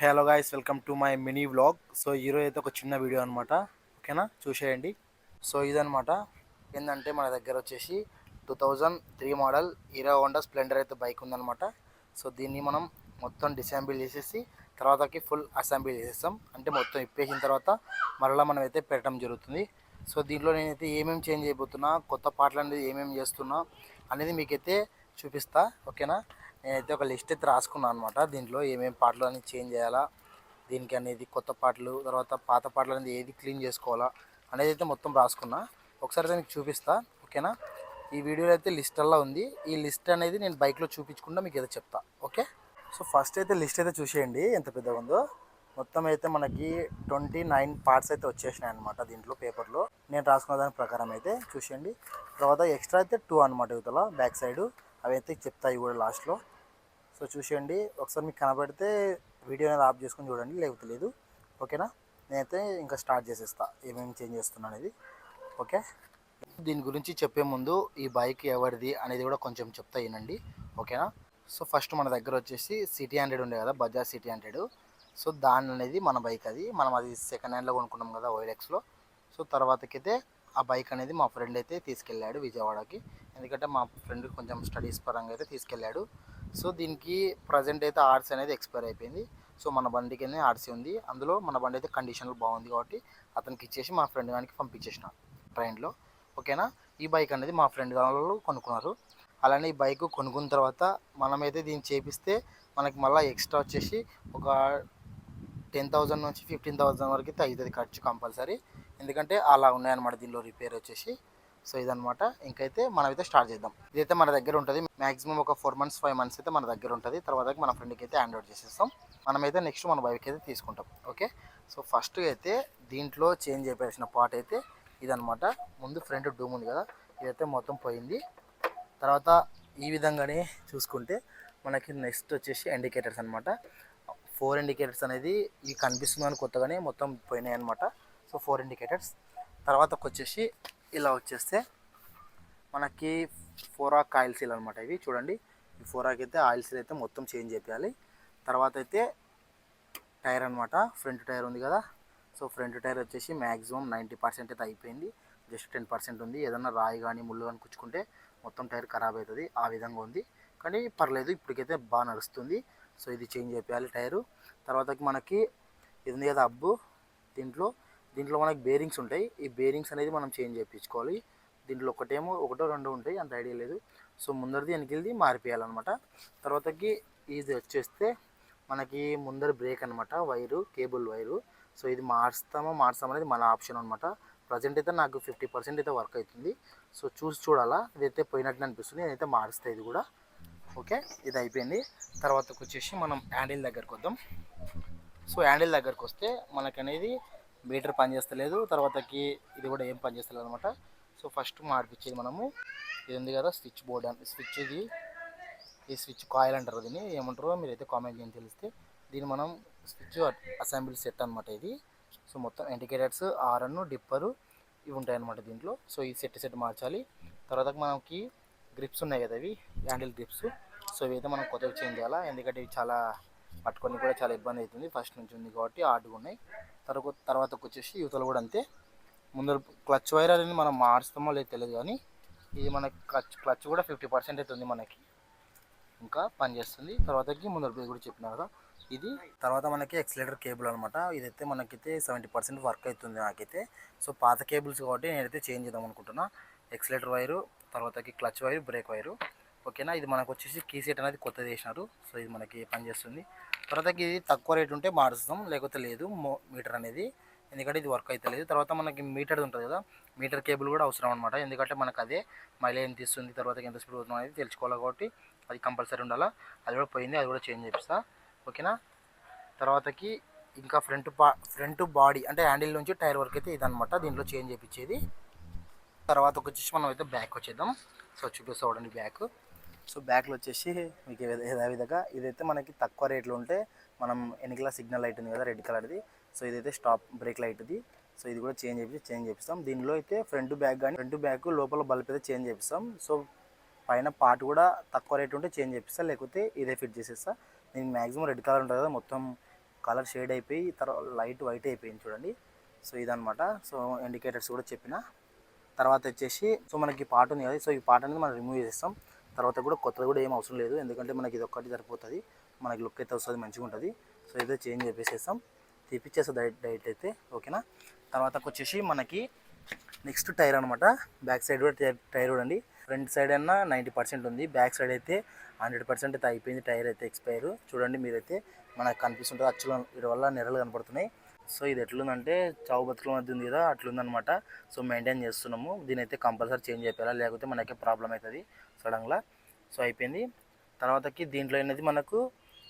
Hello guys, welcome to my mini vlog. So ఈరోజు అయితే ఒక చిన్న వీడియో అనమాట. ఓకేనా, చూసేయండి. సో ఇదనమాట. ఏంటంటే మన దగ్గర వచ్చేసి 2003 మోడల్ హీరో హోండా స్ప్లెండర్ అయితే బైక్ ఉందన్నమాట. సో దీన్ని మనం మొత్తం డిసెంబుల్ చేసేసి తర్వాతకి ఫుల్ అసెంబ్లీ చేసేస్తాం. అంటే మొత్తం ఇప్పేసిన తర్వాత మరలా మనం అయితే పెట్టడం జరుగుతుంది. సో దీంట్లో నేనైతే ఏమేమి చేంజ్ అయిపోతున్నా, కొత్త పాటలు అనేది ఏమేమి చేస్తున్నా అనేది మీకైతే చూపిస్తా. ఓకేనా, నేనైతే ఒక లిస్ట్ అయితే రాసుకున్నాను అనమాట. దీంట్లో ఏమేమి పాటలు అనేది చేంజ్ చేయాలా, దీనికి అనేది కొత్త పాటలు, తర్వాత పాత పాటలు అనేది ఏది క్లీన్ చేసుకోవాలా అనేది అయితే మొత్తం రాసుకున్నా. ఒకసారి అయితే మీకు చూపిస్తా. ఓకేనా, ఈ వీడియోలో అయితే లిస్ట్ అలా ఉంది. ఈ లిస్ట్ అనేది నేను బైక్లో చూపించకుండా మీకు ఏదో చెప్తా. ఓకే, సో ఫస్ట్ అయితే లిస్ట్ అయితే చూసేయండి ఎంత పెద్దగా ఉందో. మొత్తం అయితే మనకి 29 పార్ట్స్ అయితే వచ్చేసినాయి అనమాట దీంట్లో పేపర్లో. నేను రాసుకున్న దాని ప్రకారం అయితే చూసేయండి. తర్వాత ఎక్స్ట్రా అయితే 2 అనమాట యువతల బ్యాక్ సైడ్. అవి అయితే చెప్తాయి కూడా లాస్ట్లో. సో చూసేయండి. ఒకసారి మీకు కనబడితే వీడియో అనేది ఆఫ్ చేసుకొని చూడండి, లేకపోతే లేదు. ఓకేనా, నేనైతే ఇంకా స్టార్ట్ చేసేస్తా ఏమేమి చేంజ్ చేస్తున్నా అనేది. ఓకే, దీని గురించి చెప్పే ముందు ఈ బైక్ ఎవరిది అనేది కూడా కొంచెం చెప్తా వినండి. ఓకేనా, సో ఫస్ట్ మన దగ్గర వచ్చేసి సిటీ 100 ఉండే కదా, బజాజ్ సిటీ 100. సో దాని అనేది మన బైక్. మనం అది సెకండ్ హ్యాండ్లో కొనుక్కున్నాం కదా ఓఎల్ఎక్స్లో. సో తర్వాతకైతే ఆ బైక్ అనేది మా ఫ్రెండ్ అయితే తీసుకెళ్ళాడు విజయవాడకి. ఎందుకంటే మా ఫ్రెండ్ కొంచెం స్టడీస్ పరంగా అయితే తీసుకెళ్ళాడు. సో దీనికి ప్రజెంట్ అయితే ఆర్సీ అనేది ఎక్స్పైర్ అయిపోయింది. సో మన బండికి ఆర్సీ ఉంది. అందులో మన బండి అయితే కండిషన్లో బాగుంది కాబట్టి అతనికి ఇచ్చేసి మా ఫ్రెండ్ గానికి పంపించేసిన ట్రైన్లో. ఓకేనా, ఈ బైక్ అనేది మా ఫ్రెండ్ వాళ్ళు కొనుక్కున్నారు. అలానే ఈ బైక్ కొనుక్కున్న తర్వాత మనమైతే దీన్ని చేపిస్తే మనకి మళ్ళీ ఎక్స్ట్రా వచ్చేసి ఒక 10,000 నుంచి 15,000 వరకు అయితే అవుతుంది ఖర్చు కంపల్సరీ. ఎందుకంటే అలా ఉన్నాయన్నమాట దీనిలో రిపేర్ వచ్చేసి. సో ఇదనమాట. ఇంకైతే మనమైతే స్టార్ట్ చేద్దాం. ఇదైతే మన దగ్గర ఉంటుంది మ్యాక్సిమం ఒక 4 మంత్స్ 5 మంత్స్ అయితే మన దగ్గర ఉంటుంది. తర్వాత మన ఫ్రెండ్కి అయితే హ్యాండ్ ఓవర్ చేసేస్తాం. మనమైతే నెక్స్ట్ మన బైక్ అయితే తీసుకుంటాం. ఓకే, సో ఫస్ట్ అయితే దీంట్లో చేంజ్ అయిపోయాల్సిన పార్ట్ అయితే ఇదనమాట. ముందు ఫ్రంట్ డూమ్ ఉంది కదా, ఇదైతే మొత్తం పోయింది. తర్వాత ఈ విధంగానే చూసుకుంటే మనకి నెక్స్ట్ వచ్చేసి ఇండికేటర్స్ అనమాట. 4 ఇండికేటర్స్ అనేది ఇవి కనిపిస్తుందని కొత్తగానే మొత్తం పోయినాయి అనమాట. So 4 indicators. తర్వాతకు వచ్చేసి ఇలా వచ్చేస్తే మనకి ఫోరాక్ ఆయిల్ సీల్ అనమాట. ఇవి చూడండి, ఈ ఫోరాక్ అయితే ఆయిల్ సీల్ అయితే మొత్తం చేంజ్ చేయాలి. తర్వాత అయితే టైర్ అనమాట. ఫ్రంట్ టైర్ ఉంది కదా, సో ఫ్రంట్ టైర్ వచ్చేసి మ్యాక్సిమం 90% అయితే అయిపోయింది. జస్ట్ 10% ఉంది. ఏదన్నా రాయి కానీ ముళ్ళు కానీ కుచ్చుకుంటే మొత్తం టైర్ ఖరాబ్ అవుతుంది. ఆ విధంగా ఉంది, కానీ పర్లేదు, ఇప్పటికైతే బాగా నడుస్తుంది. సో ఇది చేంజ్ చేయాలి టైరు. తర్వాత మనకి ఇది ఉంది కదా అబ్బు, దీంట్లో దీంట్లో మనకి బేరింగ్స్ ఉంటాయి. ఈ బేరింగ్స్ అనేది మనం చేంజ్ చేయించుకోవాలి. దీంట్లో ఒకటో రెండో ఉంటాయి, అంత ఐడియా లేదు. సో ముందరిది వెనకది మారిపోయాలన్నమాట. తర్వాతకి ఇది వచ్చేస్తే మనకి ముందర బ్రేక్ అనమాట, వైరు కేబుల్ వైరు. సో ఇది మార్స్తాం అనేది మన ఆప్షన్ అనమాట. ప్రజెంట్ అయితే నాకు 50% అయితే వర్క్ అవుతుంది. సో చూడాలా, ఇదైతే పోయినట్టు అనిపిస్తుంది. నేనైతే మారుస్తాను ఇది కూడా. ఓకే, ఇది అయిపోయింది. తర్వాతకు వచ్చేసి మనం హ్యాండిల్ దగ్గరకు వద్దాం. సో హ్యాండిల్ దగ్గరకు వస్తే మనకనేది మీటర్ పనిచేస్తలేదు. తర్వాతకి ఇది కూడా ఏం పనిచేస్తలేదు అనమాట. సో ఫస్ట్ మార్పించేది మనము ఇది ఉంది కదా స్విచ్ బోర్డ్ అని, స్విచ్ ఇది, ఈ స్విచ్ కాయిల్ అంటారు. దీన్ని ఏమంటారో మీరైతే కామెంట్ చేయండి తెలిస్తే. దీన్ని మనం స్విచ్ అసెంబ్లీ సెట్ అనమాట ఇది. సో మొత్తం ఇండికేటర్స్, ఆర్ఎన్, డిప్పరు ఇవి ఉంటాయన్నమాట దీంట్లో. సో ఈ సెట్ మార్చాలి. తర్వాత మనకి గ్రిప్స్ ఉన్నాయి కదా, ఇవి హ్యాండిల్ గ్రిప్స్. సో ఇవైతే మనం కొత్తగా చేంజ్ చేయాలా, ఎందుకంటే ఇవి చాలా పట్టుకొని కూడా చాలా ఇబ్బంది అవుతుంది. ఫస్ట్ నుంచి ఉంది కాబట్టి హార్డ్గా ఉన్నాయి. తర్వాతకు వచ్చేసి యువతలు కూడా అంతే. ముందర క్లచ్ వైర్ అనేది మనం మార్చుతామో లేదు తెలియదు, కానీ ఇది మనకి క్లచ్ కూడా 50% అయితే ఉంది మనకి, ఇంకా పనిచేస్తుంది. తర్వాతకి ముందర బ్రేక్ కూడా చెప్పినా కదా ఇది. తర్వాత మనకి ఎక్సలేటర్ కేబుల్ అనమాట. ఇదైతే మనకైతే 70% వర్క్ అవుతుంది నాకైతే. సో పాత కేబుల్స్ కాబట్టి నేనైతే చేంజ్ చేద్దాం అనుకుంటున్నా. ఎక్సలేటర్ వైరు, తర్వాతకి క్లచ్ వైరు, బ్రేక్ వైరు. ఓకేనా, ఇది మనకు వచ్చేసి కీ సెట్ అనేది కొత్తది వేసినారు. సో ఇది మనకి పనిచేస్తుంది. తర్వాతకి ఇది తక్కువ రేట్ ఉంటే మారుస్తాం, లేకపోతే లేదు మీటర్ అనేది, ఎందుకంటే ఇది వర్క్ అయితే లేదు. తర్వాత మనకి మీటర్ ఉంటుంది కదా, మీటర్ కేబుల్ కూడా అవసరం అనమాట. ఎందుకంటే మనకు అదే మైలేజ్ ఎంత ఇస్తుంది, తర్వాత ఎంత స్పీడ్ అవుతుంది అనేది తెలుసుకోవాలి కాబట్టి అది కంపల్సరీ ఉండాలా. అది కూడా పోయింది, అది కూడా చేంజ్ చేపిస్తా. ఓకేనా, తర్వాతకి ఇంకా ఫ్రంట్ బాడీ అంటే హ్యాండిల్ నుంచి టైర్ వరకు అయితే ఇదనమాట దీంట్లో చేంజ్ చేయించేది. తర్వాత వచ్చేసి మనం అయితే బ్యాక్ వచ్చేద్దాం. సో చూపిస్తా చూడండి బ్యాక్. సో బ్యాక్లో వచ్చేసి మీకు విధంగా ఇదైతే మనకి తక్కువ రేట్లో ఉంటే మనం వెనకల సిగ్నల్ లైట్ ఉంది కదా రెడ్ కలర్ది, సో ఇదైతే స్టాప్ బ్రేక్ లైట్ది. సో ఇది కూడా చేంజ్ చేపిస్తాం. దీనిలో అయితే ఫ్రంట్ బ్యాక్ లోపల బల్బ్ అయితే చేంజ్ చేపిస్తాం. సో పైన పార్ట్ కూడా తక్కువ రేట్ ఉంటే చేంజ్ చేపిస్తా, లేకపోతే ఇదే ఫిట్ చేసేస్తా. నేను మ్యాక్సిమం రెడ్ కలర్ ఉంటుంది కదా మొత్తం కలర్ షేడ్ అయిపోయి తర్వాత లైట్ వైట్ అయిపోయింది చూడండి. సో ఇదనమాట. సో ఇండికేటర్స్ కూడా చెప్పిన. తర్వాత వచ్చేసి సో మనకి పార్ట్ ఉంది కదా, సో ఈ పార్ట్ అనేది మనం రిమూవ్ చేస్తాం. తర్వాత కూడా కొత్తది కూడా ఏం అవసరం లేదు, ఎందుకంటే మనకి ఇది ఒక్కటి సరిపోతుంది, మనకి లుక్ అయితే వస్తుంది, మంచిగా ఉంటుంది. సో ఇదే చేంజ్ చేసేస్తాం, తీపిచ్చేస్తాం డైరెక్ట్ అయితే, ఓకేనా. తర్వాతకు వచ్చేసి మనకి నెక్స్ట్ టైర్ అనమాట. బ్యాక్ సైడ్ కూడా టైర్ చూడండి, ఫ్రంట్ సైడ్ అన్నా 90% ఉంది, బ్యాక్ సైడ్ అయితే 100% అయితే అయిపోయింది. టైర్ అయితే ఎక్స్పైర్ చూడండి మీరైతే, మనకు కనిపిస్తుంటుంది అచ్చుల వీటి వల్ల నెరలు కనపడుతున్నాయి. సో ఇది ఎట్లుందంటే చావు బతుకుల మధ్య ఉంది కదా, అట్లుందనమాట. సో మెయింటైన్ చేస్తున్నాము, దీని అయితే కంపల్సరీ చేంజ్ చేయాలి, లేకపోతే మనకే ప్రాబ్లం అవుతుంది సడన్గా. సో అయిపోయింది. తర్వాతకి దీంట్లో అనేది మనకు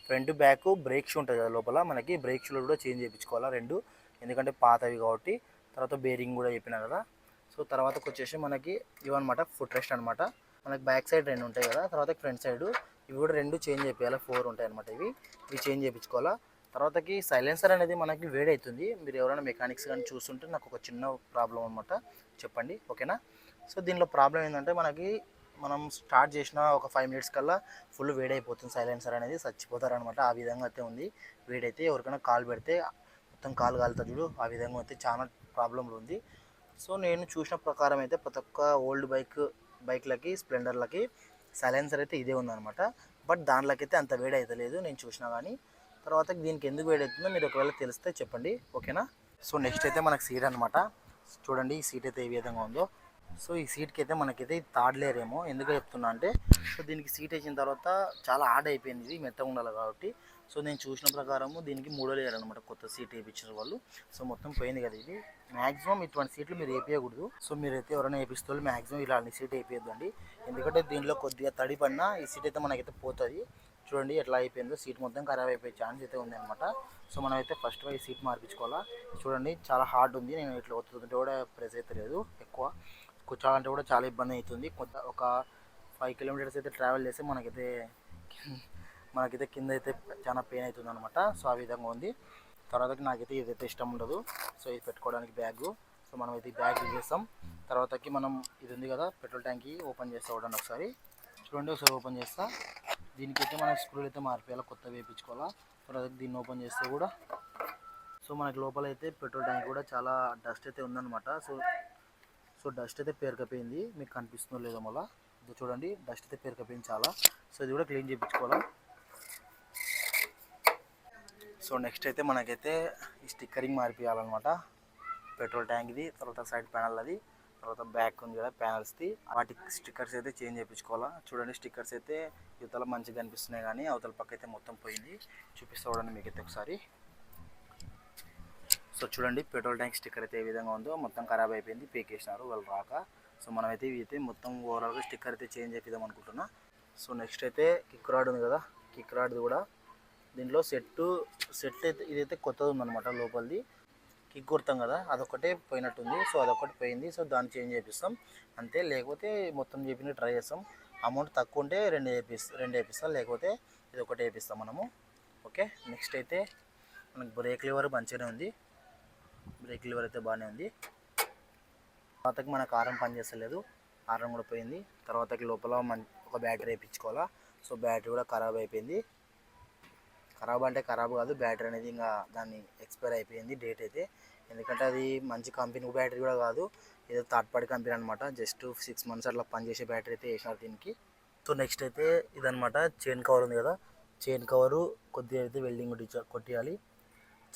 ఫ్రంట్ బ్యాక్ బ్రేక్ షూ ఉంటుంది కదా లోపల, మనకి బ్రేక్ షూలో కూడా చేంజ్ చేయించుకోవాలా రెండు, ఎందుకంటే పాతవి కాబట్టి. తర్వాత బేరింగ్ కూడా చెప్పినా కదా. సో తర్వాతకు వచ్చేసి మనకి ఇవన్నమాట ఫుట్ రెస్ట్ అనమాట. మనకి బ్యాక్ సైడ్ రెండు ఉంటాయి కదా, తర్వాత ఫ్రంట్ సైడ్ ఇవి కూడా రెండు చేంజ్ చేయాలి, 4 ఉంటాయి అనమాట. ఇవి చేంజ్ చేయించుకోవాలా. తర్వాతకి సైలెన్సర్ అనేది మనకి వేడవుతుంది. మీరు ఎవరైనా మెకానిక్స్ కానీ చూస్తుంటే నాకు ఒక చిన్న ప్రాబ్లం అనమాట, చెప్పండి, ఓకేనా. సో దీనిలో ప్రాబ్లం ఏంటంటే మనకి మనం స్టార్ట్ చేసిన ఒక 5 మినిట్స్ కల్లా ఫుల్ వేడైపోతుంది, సైలెన్సర్ అనేది చచ్చిపోతారనమాట. ఆ విధంగా అయితే ఉంది వేడైతే. ఎవరికైనా కాల్ పెడితే మొత్తం కాలు కాలుతా చూడు, ఆ విధంగా అయితే చాలా ప్రాబ్లంలు ఉంది. సో నేను చూసిన ప్రకారం అయితే ప్రతి ఒక్క ఓల్డ్ బైక్లకి స్ప్లెండర్లకి సైలెన్సర్ అయితే ఇదే ఉందన్నమాట. బట్ దాంట్లోకైతే అంత వేడి అయితే లేదు నేను చూసినా కానీ. తర్వాత దీనికి ఎందుకు వేడి అవుతుందో మీరు ఒకవేళ తెలిస్తే చెప్పండి, ఓకేనా. సో నెక్స్ట్ అయితే మనకు సీట్ అనమాట. చూడండి ఈ సీట్ అయితే ఏ విధంగా ఉందో. సో ఈ సీట్కి అయితే మనకైతే ఇది థర్డ్ లేయర్ ఏమో, ఎందుకు చెప్తున్నా అంటే సో దీనికి సీట్ వేసిన తర్వాత చాలా హార్డ్ అయిపోయింది, ఇది మెత్తగా ఉండాలి కాబట్టి. సో నేను చూసిన ప్రకారము దీనికి 3వ లేయర్ అనమాట, కొత్త సీట్ వేయించిన వాళ్ళు. సో మొత్తం పోయింది కదా ఇది. మ్యాక్సిమం ఇటువంటి సీట్లు మీరు వేయకూడదు. సో మీరైతే ఎవరైనా వేపిస్తే మ్యాక్సిమం ఇలాంటి సీట్ వేయద్దండి, ఎందుకంటే దీనిలో కొద్దిగా తడి పడినా ఈ సీట్ అయితే మనకైతే పోతుంది. చూడండి ఎట్లా అయిపోయిందో, సీట్ మొత్తం ఖరాబ్ అయిపోయే ఛాన్స్ అయితే ఉంది అనమాట. సో మనమైతే ఫస్ట్ ఈ సీట్ మార్పించుకోవాలా. చూడండి చాలా హార్డ్ ఉంది, నేను ఇట్లా ఒత్తుతుంటే కూడా ప్రెస్ అయితే లేదు, ఎక్కువ కూర్చోాలంటే కూడా చాలా ఇబ్బంది అవుతుంది. ఒక 5 కిలోమీటర్స్ అయితే ట్రావెల్ చేస్తే మనకైతే కింద అయితే చాలా పెయిన్ అవుతుంది అనమాట. సో ఆ విధంగా ఉంది. తర్వాతకి నాకైతే ఇదైతే ఇష్టం ఉండదు. సో ఇది పెట్టుకోవడానికి బ్యాగు. సో మనం అయితే ఈ బ్యాగ్ యూజ్ చేస్తాం. తర్వాతకి మనం ఇది ఉంది కదా పెట్రోల్ ట్యాంక్కి ఓపెన్ చేస్తా చూడండి ఒకసారి. చూడండి ఒకసారి ఓపెన్ చేస్తా. దీనికైతే మనం స్క్రూలు అయితే మార్పేయాలి, కొత్త వేయించుకోవాలా. తర్వాత దీన్ని ఓపెన్ చేస్తే కూడా సో మనకి లోపల అయితే పెట్రోల్ ట్యాంక్ కూడా చాలా డస్ట్ అయితే ఉందన్నమాట. సో డస్ట్ అయితే పేరుకపోయింది, మీకు కనిపిస్తుందో లేదో మళ్ళీ ఇది చూడండి, డస్ట్ అయితే పేరుకపోయింది చాలా. సో ఇది కూడా క్లీన్ చేయించుకోవాలా. సో నెక్స్ట్ అయితే మనకైతే ఈ స్టిక్కరింగ్ మార్పియాలన్నమాట, పెట్రోల్ ట్యాంక్ది, తర్వాత సైడ్ ప్యానల్ అది, తర్వాత బ్యాక్ ఉంది కదా ప్యానల్స్ది, వాటి స్టిక్కర్స్ అయితే చేంజ్ చేయించుకోవాలా. చూడండి స్టిక్కర్స్ అయితే యువతల మంచిగా కనిపిస్తున్నాయి కానీ అవతల పక్క అయితే మొత్తం పోయింది. చూపిస్తా చూడండి మీకైతే ఒకసారి. సో చూడండి పెట్రోల్ ట్యాంక్ స్టిక్కర్ అయితే ఏ విధంగా ఉందో, మొత్తం ఖరాబ్ అయిపోయింది, పీకేసినారు వాళ్ళు రాక. సో మనమైతే ఇవి అయితే మొత్తం ఓవరాల్గా స్టిక్కర్ అయితే చేంజ్ చేపిద్దాం అనుకుంటున్నా. సో నెక్స్ట్ అయితే కిక్ రాడ్ ఉంది కదా, కిక్ రాడ్ది కూడా దీంట్లో సెట్ అయితే ఇదైతే కొత్తది ఉందన్నమాట. లోపలిది కిక్ కొడతాం కదా అదొకటే పోయినట్టుంది. సో అదొకటి పోయింది, సో దాన్ని చేంజ్ చేపిస్తాం అంతే, లేకపోతే మొత్తం చెప్పిన ట్రై చేస్తాం. అమౌంట్ తక్కువ ఉంటే రెండు వేపిస్తాం, లేకపోతే ఇది ఒకటి వేపిస్తాం మనము, ఓకే. నెక్స్ట్ అయితే మనకి బ్రేక్ లివర్ మంచిగానే ఉంది, బ్రేక్ లివర్ అయితే బాగానే ఉంది. తర్వాతకి మనకు హారన్ పని చేస్తలేదు, హారన్ కూడా పోయింది. తర్వాతకి లోపల ఒక బ్యాటరీ వేయించుకోవాలా. సో బ్యాటరీ కూడా ఖరాబ్ అయిపోయింది, ఖరాబ్ అంటే ఖరాబ్ కాదు, బ్యాటరీ అనేది ఇంకా దాన్ని ఎక్స్పైర్ అయిపోయింది డేట్ అయితే. ఎందుకంటే అది మంచి కంపెనీ బ్యాటరీ కూడా కాదు, ఏదో థర్డ్ పార్టీ కంపెనీ అనమాట. జస్ట్ 6 మంత్స్ అట్లా పనిచేసే బ్యాటరీ అయితే వేసినారు దీనికి. సో నెక్స్ట్ అయితే ఇదనమాట, చైన్ కవర్ ఉంది కదా, చైన్ కవరు కొద్దిగా అయితే వెల్డింగ్ కొట్టియాలి.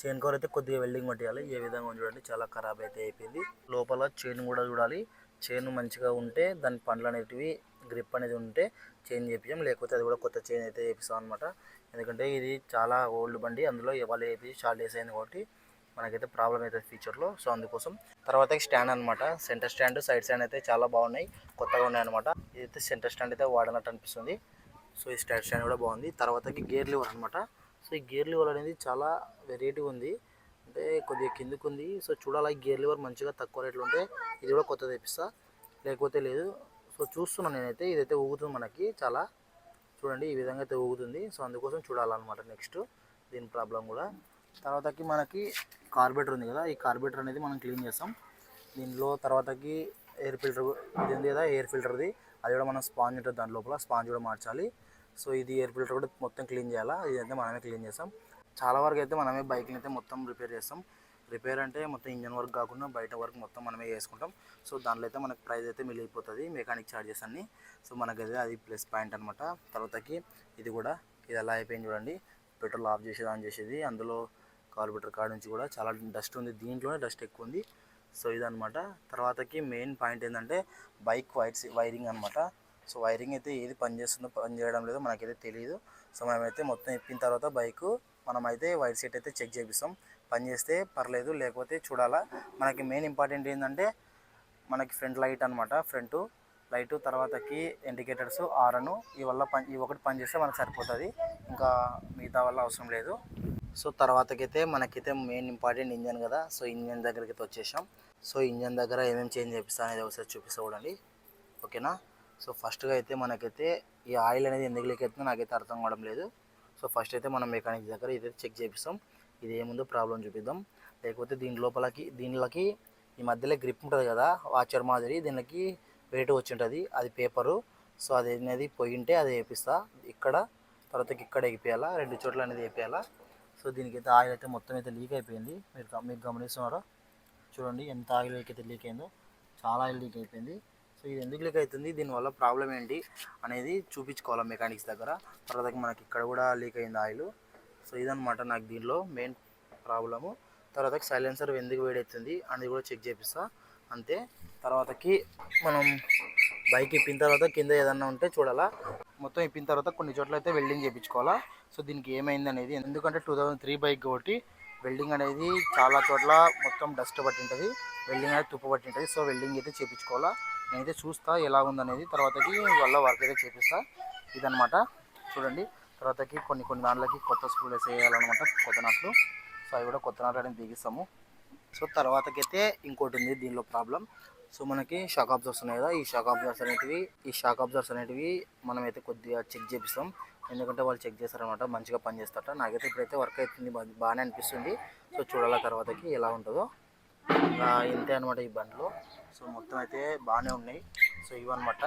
చైన్ కవర్ అయితే కొద్దిగా వెల్డింగ్ కొట్టియాలి. ఏ విధంగా చూడండి చాలా ఖరాబ్ అయితే అయిపోయింది. లోపల చైన్ కూడా చూడాలి, చైన్ మంచిగా ఉంటే దాని పండ్లు అనేటివి గ్రిప్ అనేది ఉంటే చైన్ చేపించాం, లేకపోతే అది కూడా కొత్త చైన్ అయితే వేపిస్తాం అనమాట. ఎందుకంటే ఇది చాలా ఓల్డ్ బండి, అందులో వాళ్ళు వేపి చాలా డేస్ అయింది కాబట్టి మనకైతే ప్రాబ్లం అవుతుంది ఫ్యూచర్లో. సో అందుకోసం తర్వాత స్టాండ్ అనమాట, సెంటర్ స్టాండ్ సైడ్ స్టాండ్ అయితే చాలా బాగున్నాయి, కొత్తగా ఉన్నాయన్నమాట. ఇదైతే సెంటర్ స్టాండ్ అయితే వాడినట్టు అనిపిస్తుంది. సో ఈ స్టాండ్ కూడా బాగుంది. తర్వాతకి గేర్ లివర్ అనమాట. సో ఈ గేర్ లివర్ అనేది చాలా వెరైటీగా ఉంది, అంటే కొద్దిగా కిందకు ఉంది. సో చూడాలి ఈ గేర్ లివర్ మంచిగా తక్కువ రేట్లు ఉంటే ఇది కూడా కొత్తది తెప్పిస్తా, లేకపోతే లేదు. సో చూస్తున్నాను నేనైతే, ఇదైతే ఊగుతుంది మనకి చాలా, చూడండి ఈ విధంగా అయితే ఊగుతుంది. సో అందుకోసం చూడాలన్నమాట నెక్స్ట్ దీని ప్రాబ్లం కూడా. తర్వాతకి మనకి కార్బేటర్ ఉంది కదా, ఈ కార్బేటర్ అనేది మనం క్లీన్ చేస్తాం దీనిలో. తర్వాతకి ఎయిర్ ఫిల్టర్ ఇది ఉంది కదా, ఎయిర్ ఫిల్టర్ది అది కూడా మనం స్పాంజ్ ఉంటుంది దాని లోపల, స్పాంజ్ కూడా మార్చాలి. సో ఇది ఎయిర్ ఫిల్టర్ కూడా మొత్తం క్లీన్ చేయాలా, ఇదైతే మనమే క్లీన్ చేస్తాం. చాలా వరకు అయితే మనమే బైక్ని అయితే మొత్తం రిపేర్ చేస్తాం. రిపేర్ అంటే మొత్తం ఇంజన్ వర్క్ కాకుండా బయట వర్క్ మొత్తం మనమే చేసుకుంటాం. సో దాంట్లో అయితే మనకు ప్రైస్ అయితే మిగిలిపోతుంది మెకానిక్ ఛార్జెస్ అన్నీ. సో మనకైతే అది ప్లస్ పాయింట్ అనమాట. తర్వాతకి ఇది కూడా ఇది ఎలా అయిపోయింది చూడండి, పెట్రోల్ ఆఫ్ చేసేది ఆన్ చేసేది, అందులో కార్బోరేటర్ కాడ నుంచి కూడా చాలా డస్ట్ ఉంది, దీంట్లోనే డస్ట్ ఎక్కువ ఉంది. సో ఇదనమాట. తర్వాతకి మెయిన్ పాయింట్ ఏంటంటే బైక్ వైరింగ్ అనమాట. సో వైరింగ్ అయితే ఏది పనిచేస్తుందో పని చేయడం లేదో మనకైతే తెలియదు. సో మనమైతే మొత్తం ఇప్పిన తర్వాత బైక్ మనమైతే వైర్ సెట్ అయితే చెక్ చేపిస్తాం. పని చేస్తే పర్లేదు, లేకపోతే చూడాలా. మనకి మెయిన్ ఇంపార్టెంట్ ఏంటంటే మనకి ఫ్రంట్ లైట్ అనమాట, ఫ్రంట్ లైటు, తర్వాతకి ఇండికేటర్స్, ఆరను, ఈ ఒకటి పని చేస్తే మనకు సరిపోతుంది, ఇంకా మిగతా వల్ల అవసరం లేదు. సో తర్వాతకైతే మనకైతే మెయిన్ ఇంపార్టెంట్ ఇంజన్ కదా. సో ఇంజన్ దగ్గరికి అయితే వచ్చేసాం. సో ఇంజన్ దగ్గర ఏమేమి చేంజ్ చేపిస్తా అనేది ఒకసారి చూపిస్తా చూడండి, ఓకేనా. సో ఫస్ట్గా అయితే మనకైతే ఈ ఆయిల్ అనేది ఎందుకు లీక్ అవుతుందో నాకైతే అర్థం కావడం లేదు. సో ఫస్ట్ అయితే మనం మెకానిక్ దగ్గర ఇదైతే చెక్ చేపిస్తాం, ఇది ఏముందో ప్రాబ్లం చూపిద్దాం. లేకపోతే దీనిలోకి ఈ మధ్యలో గ్రిప్ ఉంటుంది కదా వాచర్ మాదిరి, దీనికి వెయిట్ వచ్చి ఉంటుంది, అది పేపరు. సో అది అనేది పోయింటే అది వేపిస్తా ఇక్కడ, తర్వాత ఇక్కడ వేపియాలా, 2 చోట్ల అనేది వేపియాలా. సో దీనికైతే ఆయిల్ అయితే మొత్తం అయితే లీక్ అయిపోయింది, మీకు గమనిస్తున్నారా చూడండి ఎంత ఆయిల్ అయితే లీక్ అయిందో, చాలా ఆయిల్ లీక్ అయిపోయింది. సో ఇది ఎందుకు లీక్ అవుతుంది, దీనివల్ల ప్రాబ్లం ఏంటి అనేది చూపించుకోవాలి మెకానిక్స్ దగ్గర. తర్వాత మనకి ఇక్కడ కూడా లీక్ అయింది ఆయిల్. సో ఇదనమాట నాకు దీనిలో మెయిన్ ప్రాబ్లము. తర్వాత సైలెన్సర్ ఎందుకు వేడవుతుంది అనేది కూడా చెక్ చేపిస్తా అంతే. తర్వాతకి మనం బైక్ ఇప్పిన తర్వాత కింద ఏదన్నా ఉంటే చూడాలా. మొత్తం ఇప్పిన తర్వాత కొన్ని చోట్ల అయితే వెల్డింగ్ చేయించుకోవాలా. సో దీనికి ఏమైంది అనేది, ఎందుకంటే 2003 బైక్ కాబట్టి వెల్డింగ్ అనేది చాలా చోట్ల మొత్తం డస్ట్ పట్టింటుంది, వెల్డింగ్ అనేది తుప్పు పట్టింటుంది. సో వెల్డింగ్ అయితే చేయించుకోవాలా. నేనైతే చూస్తా ఎలా ఉందనేది, తర్వాతకి వల్ల వర్క్ అయితే చేపిస్తా. ఇదనమాట చూడండి. తర్వాతకి కొన్ని దాంట్లోకి కొత్త స్క్రూలు వేసేయాలన్నమాట, కొత్త నట్లు. సో అవి కూడా కొత్త నట్లు అనేది బిగిస్తాము. సో తర్వాతకైతే ఇంకోటి ఉంది దీనిలో ప్రాబ్లం. సో మనకి షాక్ అబ్జర్వర్స్ ఉన్నాయి కదా, ఈ షాక్ అబ్జర్వర్స్ అనేటివి మనమైతే కొద్దిగా చెక్ చేపిస్తాం. ఎందుకంటే వాళ్ళు చెక్ చేస్తారనమాట, మంచిగా పని చేస్తారట. నాకైతే ఇప్పుడైతే వర్క్ అవుతుంది, బాగానే అనిపిస్తుంది. సో చూడాల తర్వాతకి ఎలా ఉంటుందో. ఇంతే అనమాట ఈ బండ్లో. సో మొత్తం అయితే బాగానే ఉన్నాయి. సో ఇవన్నమాట.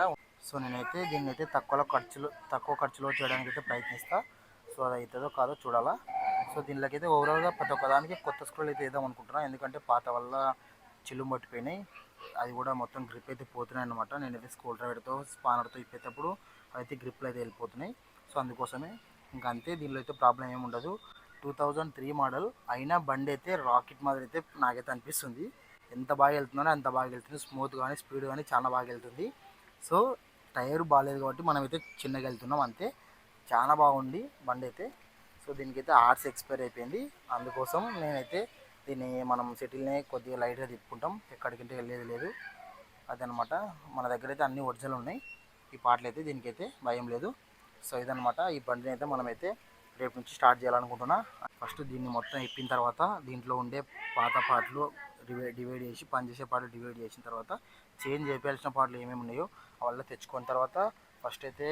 సో నేనైతే దీన్ని అయితే తక్కువ ఖర్చులో చేయడానికి అయితే ప్రయత్నిస్తా. సో అది అవుతుందో కాదో చూడాలా. సో దీనిలోకి అయితే ఓవరాల్గా ప్రతి ఒక్కదానికి కొత్త స్క్రూలు అయితే వేద్దాం అనుకుంటున్నాను, ఎందుకంటే పాత వల్ల చిల్లు పట్టిపోయినాయి, అది కూడా మొత్తం గ్రిప్ అయితే పోతున్నాయి అనమాట. నేనైతే స్క్రూ డ్రైవర్తో స్పానర్తో ఇప్పేటప్పుడు అయితే గ్రిప్లు అయితే వెళ్ళిపోతున్నాయి. సో అందుకోసమే ఇంకా అంతే, దీనిలో అయితే ప్రాబ్లం ఏమి ఉండదు. 2003 మోడల్ అయినా బండి అయితే రాకెట్ మాదిరి అయితే నాకైతే అనిపిస్తుంది. ఎంత బాగా వెళ్తుందో అంత బాగా వెళ్తుంది, స్మూత్ కానీ స్పీడ్ కానీ చాలా బాగా వెళ్తుంది. సో టైర్ బాగాలేదు కాబట్టి మనమైతే చిన్నగా వెళ్తున్నాం అంతే. చాలా బాగుంది బండి అయితే. సో దీనికైతే ఆర్స్ ఎక్స్పైర్ అయిపోయింది, అందుకోసం నేనైతే దీన్ని మనం సిటీలోనే కొద్దిగా లైట్గా తిప్పుకుంటాం, ఎక్కడికంటే వెళ్ళేది లేదు. అదనమాట. మన దగ్గర అయితే అన్ని ఒరిజినల్ ఉన్నాయి, ఈ పాటలు అయితే దీనికైతే భయం లేదు. సో ఇదనమాట. ఈ బండిని అయితే మనమైతే రేపు నుంచి స్టార్ట్ చేయాలనుకుంటున్నా. ఫస్ట్ దీన్ని మొత్తం ఇప్పిన తర్వాత దీంట్లో ఉండే పాత పాటలు డివైడ్ చేసి, పనిచేసే పాటలు డివైడ్ చేసిన తర్వాత చేంజ్ చేయాల్సిన పాటలు ఏమేమి ఉన్నాయో అవన్నీ తెచ్చుకున్న తర్వాత ఫస్ట్ అయితే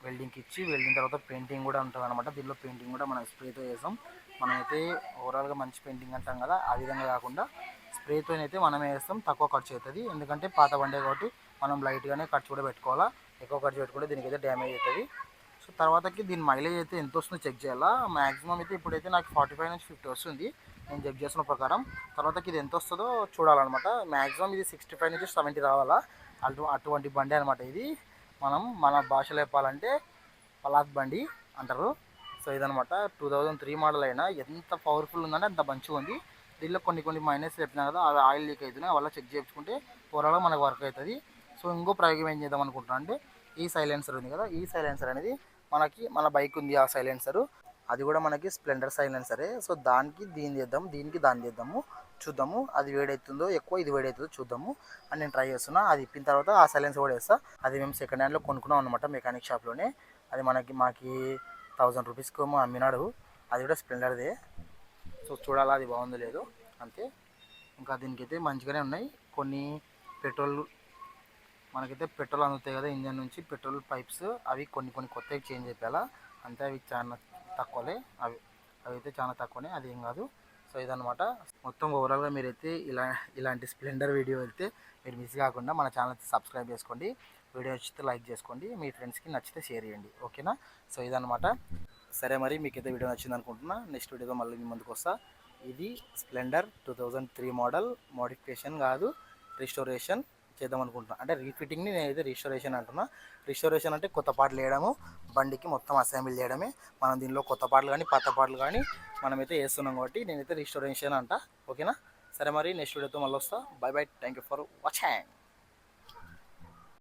వెల్డింగ్కి ఇచ్చి, వెల్డింగ్ తర్వాత పెయింటింగ్ కూడా ఉంటుంది అనమాట. దీనిలో పెయింటింగ్ కూడా మనం స్ప్రేతో చేసాం. మనమైతే ఓవరాల్గా మంచి పెయింటింగ్ అంటాం కదా, ఆ విధంగా కాకుండా స్ప్రేతో అయితే మనమే వేస్తాం, తక్కువ ఖర్చు అవుతుంది. ఎందుకంటే పాత బండే కాబట్టి మనం లైట్గానే ఖర్చు కూడా పెట్టుకోవాలా, ఎక్కువ ఖర్చు పెట్టుకుంటే దీనికైతే డ్యామేజ్ అవుతుంది. సో తర్వాతకి దీని మైలేజ్ అయితే ఎంత వస్తుందో చెక్ చేయాలా. మ్యాక్సిమం అయితే ఇప్పుడైతే నాకు 45 నుంచి 50 వస్తుంది నేను చెక్ చేసిన ప్రకారం. తర్వాతకి ఇది ఎంత వస్తుందో చూడాలన్నమాట. మ్యాక్సిమం ఇది 65 నుంచి 70 రావాలా, అటువంటి బండి అనమాట ఇది. మన భాషలో చెప్పాలంటే పలాక్ బండి అంటారు. సో ఇదనమాట. 2003 మోడల్ అయినా ఎంత పవర్ఫుల్ ఉందంటే అంత మంచిగా ఉంది. దీనిలో కొన్ని మైనస్ చెప్పినా కదా, అవి ఆయిల్ లీక్ అవుతున్నాయి, వల్ల చెక్ చేయించుకుంటే త్వరలో మనకు వర్క్ అవుతుంది. సో ఇంకో ప్రయోగం ఏం చేద్దాం అనుకుంటున్నా అంటే, ఈ సైలెన్సర్ ఉంది కదా, ఈ సైలెన్సర్ అనేది మన బైక్ ఉంది ఆ సైలెన్సరు, అది కూడా మనకి స్ప్లెండర్ సైలెన్సరే. సో దానికి దీన్ని చేద్దాం, దీనికి దాన్ని చేద్దాము, చూద్దాము అది వేడవుతుందో ఎక్కువ, ఇది వేడవుతుందో చూద్దాము అని నేను ట్రై చేస్తున్నా. అది ఇప్పిన తర్వాత ఆ సైలెన్సర్ కూడా వేస్తా. అది మేము సెకండ్ హ్యాండ్లో కొనుక్కున్నాం అనమాట మెకానిక్ షాప్లోనే. అది మాకి 1000 రూపీస్కి ఏమో అమ్మినాడు, అది కూడా స్ప్లెండర్దే. సో చూడాలా అది బాగుందో లేదో అంతే. ఇంకా దీనికైతే మంచిగానే ఉన్నాయి. కొన్ని మనకైతే పెట్రోల్ అందుతాయి కదా ఇంజన్ నుంచి, పెట్రోల్ పైప్స్ అవి కొన్ని కొత్తవి చేంజ్ అయిపోయాలా అంతే. అవి చాలా తక్కువలే, అవి అయితే చాలా తక్కువనే, అది ఏం కాదు. సో ఇదనమాట. మొత్తం ఓవరాల్గా మీరైతే ఇలాంటి స్ప్లెండర్ వీడియో అయితే మీరు మిస్ కాకుండా మన ఛానల్ సబ్స్క్రైబ్ చేసుకోండి, వీడియో నచ్చితే లైక్ చేసుకోండి, మీ ఫ్రెండ్స్కి నచ్చితే షేర్ చేయండి, ఓకేనా. సో ఇదనమాట. సరే మరి మీకైతే వీడియో నచ్చింది అనుకుంటున్నా. నెక్స్ట్ వీడియోతో మళ్ళీ మీ ముందుకు వస్తా. ఇది స్ప్లెండర్ 2003 మోడల్, మోడిఫికేషన్ కాదు, రిస్టోరేషన్ చేద్దాం అనుకుంటున్నా. అంటే రీఫిట్టింగ్ని నేనైతే రిస్టోరేషన్ అంటున్నా. రిస్టోరేషన్ అంటే కొత్త పాటలు వేయడము, బండికి మొత్తం అసెంబ్లీ చేయడమే. మనం దీనిలో కొత్త పాటలు కానీ పాత పాటలు కానీ మనమైతే వేస్తున్నాం కాబట్టి నేనైతే రిస్టోరేషన్ అంట. ఓకేనా? సరే మరి నెక్స్ట్ వీడియోతో మళ్ళీ వస్తా. By by, thank you for watching.